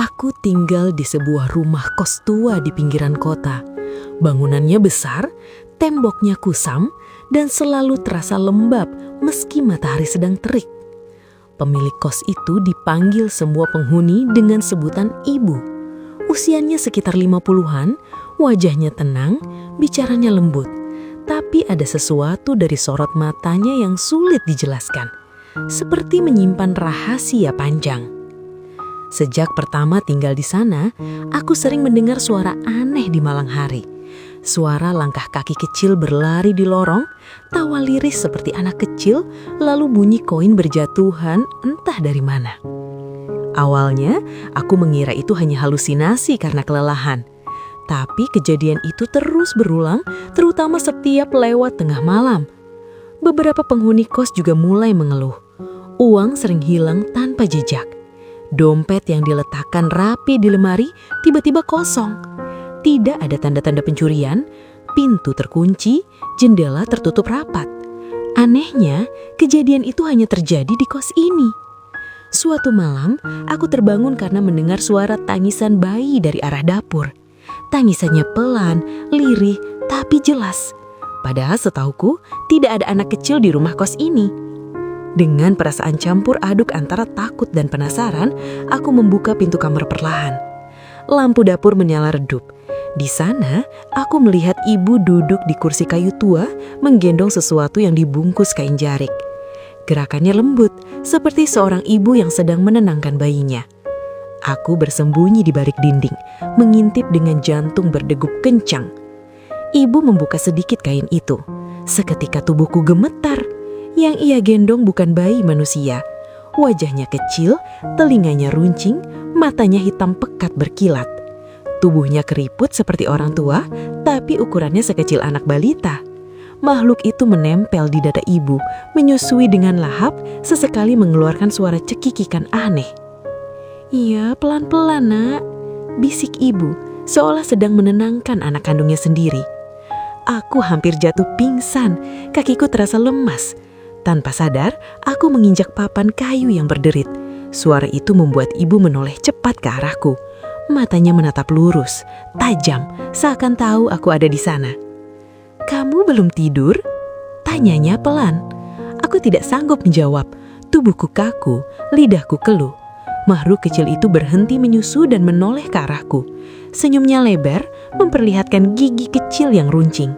Aku tinggal di sebuah rumah kos tua di pinggiran kota. Bangunannya besar, temboknya kusam, dan selalu terasa lembab meski matahari sedang terik. Pemilik kos itu dipanggil semua penghuni dengan sebutan ibu. Usianya sekitar 50-an, wajahnya tenang, bicaranya lembut. Tapi ada sesuatu dari sorot matanya yang sulit dijelaskan, seperti menyimpan rahasia panjang. Sejak pertama tinggal di sana, aku sering mendengar suara aneh di malam hari. Suara langkah kaki kecil berlari di lorong, tawa liris seperti anak kecil, lalu bunyi koin berjatuhan entah dari mana. Awalnya, aku mengira itu hanya halusinasi karena kelelahan. Tapi kejadian itu terus berulang, terutama setiap lewat tengah malam. Beberapa penghuni kos juga mulai mengeluh. Uang sering hilang tanpa jejak. Dompet yang diletakkan rapi di lemari tiba-tiba kosong. Tidak ada tanda-tanda pencurian, pintu terkunci, jendela tertutup rapat. Anehnya, kejadian itu hanya terjadi di kos ini. Suatu malam, aku terbangun karena mendengar suara tangisan bayi dari arah dapur. Tangisannya pelan, lirih, tapi jelas. Padahal setauku, tidak ada anak kecil di rumah kos ini. Dengan perasaan campur aduk antara takut dan penasaran, aku membuka pintu kamar perlahan. Lampu dapur menyala redup. Di sana, aku melihat ibu duduk di kursi kayu tua, menggendong sesuatu yang dibungkus kain jarik. Gerakannya lembut, seperti seorang ibu yang sedang menenangkan bayinya. Aku bersembunyi di balik dinding, mengintip dengan jantung berdegup kencang. Ibu membuka sedikit kain itu. Seketika tubuhku gemetar. Yang ia gendong bukan bayi manusia. Wajahnya kecil, telinganya runcing, matanya hitam pekat berkilat. Tubuhnya keriput seperti orang tua, tapi ukurannya sekecil anak balita. Makhluk itu menempel di dada ibu, menyusui dengan lahap, sesekali mengeluarkan suara cekikikan aneh. "Iya, pelan-pelan, Nak," bisik ibu, seolah sedang menenangkan anak kandungnya sendiri. Aku hampir jatuh pingsan, kakiku terasa lemas. Tanpa sadar, aku menginjak papan kayu yang berderit. Suara itu membuat ibu menoleh cepat ke arahku. Matanya menatap lurus, tajam, seakan tahu aku ada di sana. "Kamu belum tidur?" tanyanya pelan. Aku tidak sanggup menjawab. Tubuhku kaku, lidahku keluh. Makhluk kecil itu berhenti menyusu dan menoleh ke arahku. Senyumnya lebar, memperlihatkan gigi kecil yang runcing.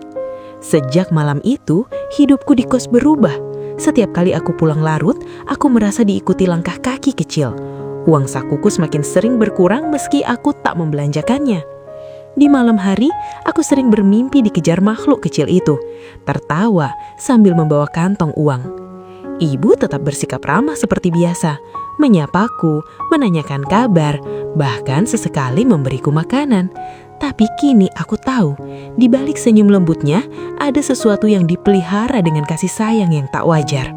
Sejak malam itu, hidupku di kos berubah. Setiap kali aku pulang larut, aku merasa diikuti langkah kaki kecil. Uang sakuku semakin sering berkurang meski aku tak membelanjakannya. Di malam hari, aku sering bermimpi dikejar makhluk kecil itu, tertawa sambil membawa kantong uang. Ibu tetap bersikap ramah seperti biasa, menyapaku, menanyakan kabar, bahkan sesekali memberiku makanan. Tapi kini aku tahu, di balik senyum lembutnya ada sesuatu yang dipelihara dengan kasih sayang yang tak wajar.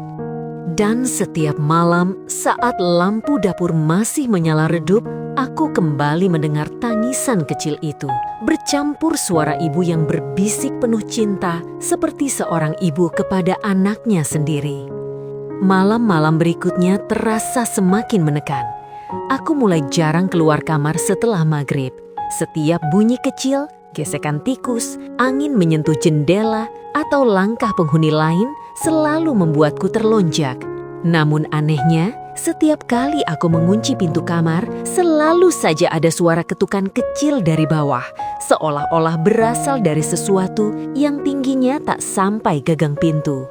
Dan setiap malam saat lampu dapur masih menyala redup, aku kembali mendengar tangisan kecil itu. Bercampur suara ibu yang berbisik penuh cinta seperti seorang ibu kepada anaknya sendiri. Malam-malam berikutnya terasa semakin menekan. Aku mulai jarang keluar kamar setelah maghrib. Setiap bunyi kecil, gesekan tikus, angin menyentuh jendela, atau langkah penghuni lain selalu membuatku terlonjak. Namun anehnya, setiap kali aku mengunci pintu kamar, selalu saja ada suara ketukan kecil dari bawah, seolah-olah berasal dari sesuatu yang tingginya tak sampai gagang pintu.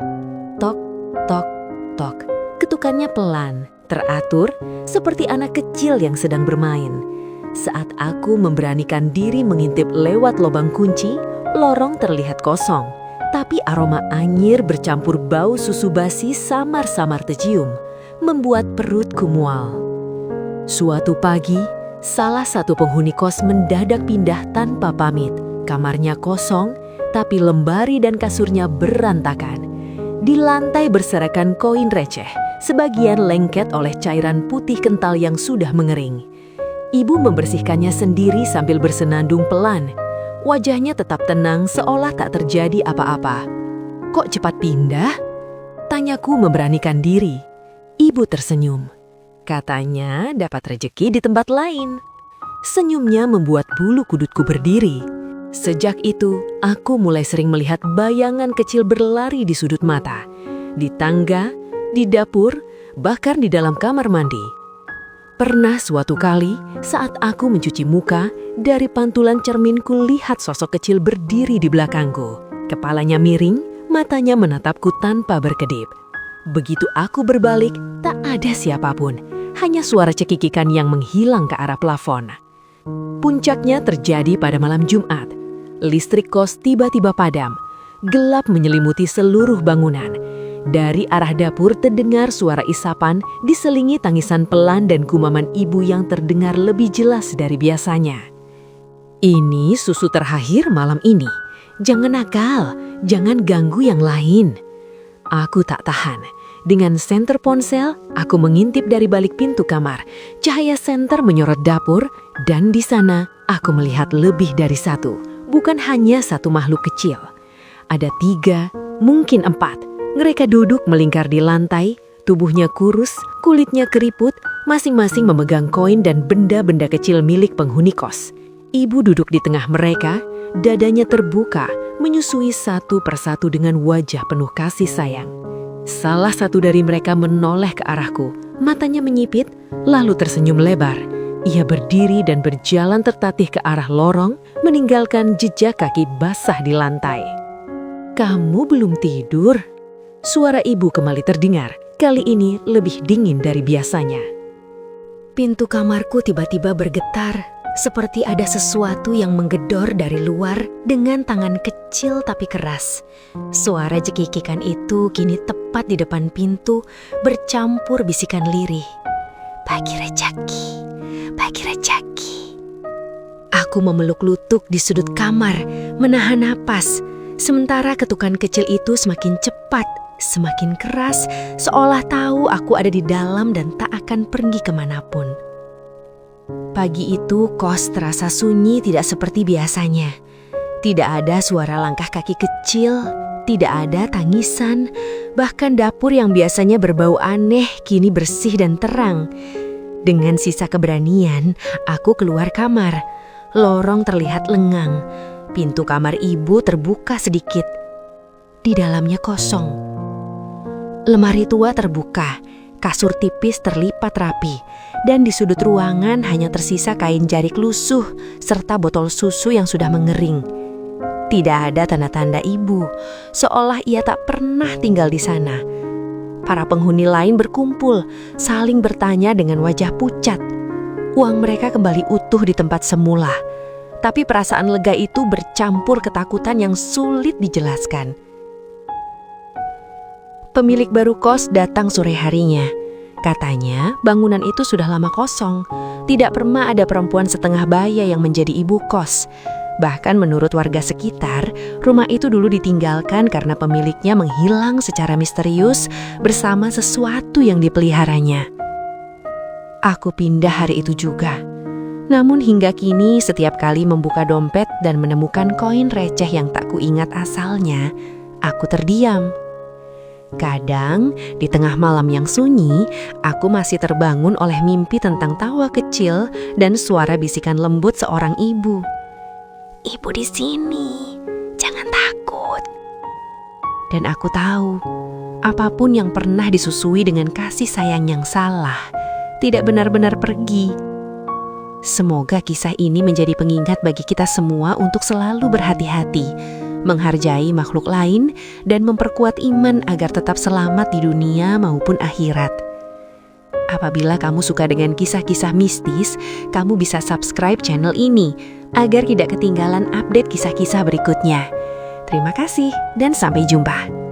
Tok, tok, tok. Ketukannya pelan, teratur, seperti anak kecil yang sedang bermain. Saat aku memberanikan diri mengintip lewat lubang kunci, lorong terlihat kosong. Tapi aroma anyir bercampur bau susu basi samar-samar tercium, membuat perutku mual. Suatu pagi, salah satu penghuni kos mendadak pindah tanpa pamit. Kamarnya kosong, tapi lemari dan kasurnya berantakan. Di lantai berserakan koin receh, sebagian lengket oleh cairan putih kental yang sudah mengering. Ibu membersihkannya sendiri sambil bersenandung pelan. Wajahnya tetap tenang seolah tak terjadi apa-apa. "Kok cepat pindah?" tanyaku memberanikan diri. Ibu tersenyum. Katanya dapat rejeki di tempat lain. Senyumnya membuat bulu kudutku berdiri. Sejak itu, aku mulai sering melihat bayangan kecil berlari di sudut mata, di tangga, di dapur, bahkan di dalam kamar mandi. Pernah suatu kali, saat aku mencuci muka, dari pantulan cerminku lihat sosok kecil berdiri di belakangku. Kepalanya miring, matanya menatapku tanpa berkedip. Begitu aku berbalik, tak ada siapapun, hanya suara cekikikan yang menghilang ke arah plafon. Puncaknya terjadi pada malam Jumat. Listrik kos tiba-tiba padam. Gelap menyelimuti seluruh bangunan. Dari arah dapur terdengar suara isapan diselingi tangisan pelan dan gumaman ibu yang terdengar lebih jelas dari biasanya. Ini susu terakhir malam ini. Jangan nakal, jangan ganggu yang lain. Aku tak tahan. Dengan senter ponsel, aku mengintip dari balik pintu kamar. Cahaya senter menyorot dapur, dan di sana aku melihat lebih dari satu. Bukan hanya satu makhluk kecil. Ada 3, mungkin 4. Mereka duduk melingkar di lantai, tubuhnya kurus, kulitnya keriput, masing-masing memegang koin dan benda-benda kecil milik penghuni kos. Ibu duduk di tengah mereka, dadanya terbuka, menyusui satu persatu dengan wajah penuh kasih sayang. Salah satu dari mereka menoleh ke arahku, matanya menyipit, lalu tersenyum lebar. Ia berdiri dan berjalan tertatih ke arah lorong, meninggalkan jejak kaki basah di lantai. "Kamu belum tidur?" Suara ibu kembali terdengar, kali ini lebih dingin dari biasanya. Pintu kamarku tiba-tiba bergetar, seperti ada sesuatu yang menggedor dari luar dengan tangan kecil tapi keras. Suara cekikikan itu kini tepat di depan pintu, bercampur bisikan lirih. "Bagi rezeki, bagi rezeki." Aku memeluk lutut di sudut kamar, menahan napas. Sementara ketukan kecil itu semakin cepat, semakin keras, seolah tahu aku ada di dalam dan tak akan pergi kemanapun. Pagi itu kos terasa sunyi tidak seperti biasanya. Tidak ada suara langkah kaki kecil, tidak ada tangisan, bahkan dapur yang biasanya berbau aneh kini bersih dan terang. Dengan sisa keberanian, aku keluar kamar. Lorong terlihat lengang. Pintu kamar ibu terbuka sedikit. Di dalamnya kosong. Lemari tua terbuka, kasur tipis terlipat rapi, dan di sudut ruangan hanya tersisa kain jarik lusuh serta botol susu yang sudah mengering. Tidak ada tanda-tanda ibu, seolah ia tak pernah tinggal di sana. Para penghuni lain berkumpul, saling bertanya dengan wajah pucat. Uang mereka kembali utuh di tempat semula, tapi perasaan lega itu bercampur ketakutan yang sulit dijelaskan. Pemilik baru kos datang sore harinya. Katanya bangunan itu sudah lama kosong. Tidak pernah ada perempuan setengah baya yang menjadi ibu kos. Bahkan menurut warga sekitar, rumah itu dulu ditinggalkan karena pemiliknya menghilang secara misterius bersama sesuatu yang dipeliharanya. Aku pindah hari itu juga. Namun hingga kini setiap kali membuka dompet dan menemukan koin receh yang tak kuingat asalnya, aku terdiam. Kadang, di tengah malam yang sunyi, aku masih terbangun oleh mimpi tentang tawa kecil dan suara bisikan lembut seorang ibu. "Ibu di sini, jangan takut." Dan aku tahu, apapun yang pernah disusui dengan kasih sayang yang salah, tidak benar-benar pergi. Semoga kisah ini menjadi pengingat bagi kita semua untuk selalu berhati-hati, menghargai makhluk lain, dan memperkuat iman agar tetap selamat di dunia maupun akhirat. Apabila kamu suka dengan kisah-kisah mistis, kamu bisa subscribe channel ini agar tidak ketinggalan update kisah-kisah berikutnya. Terima kasih dan sampai jumpa.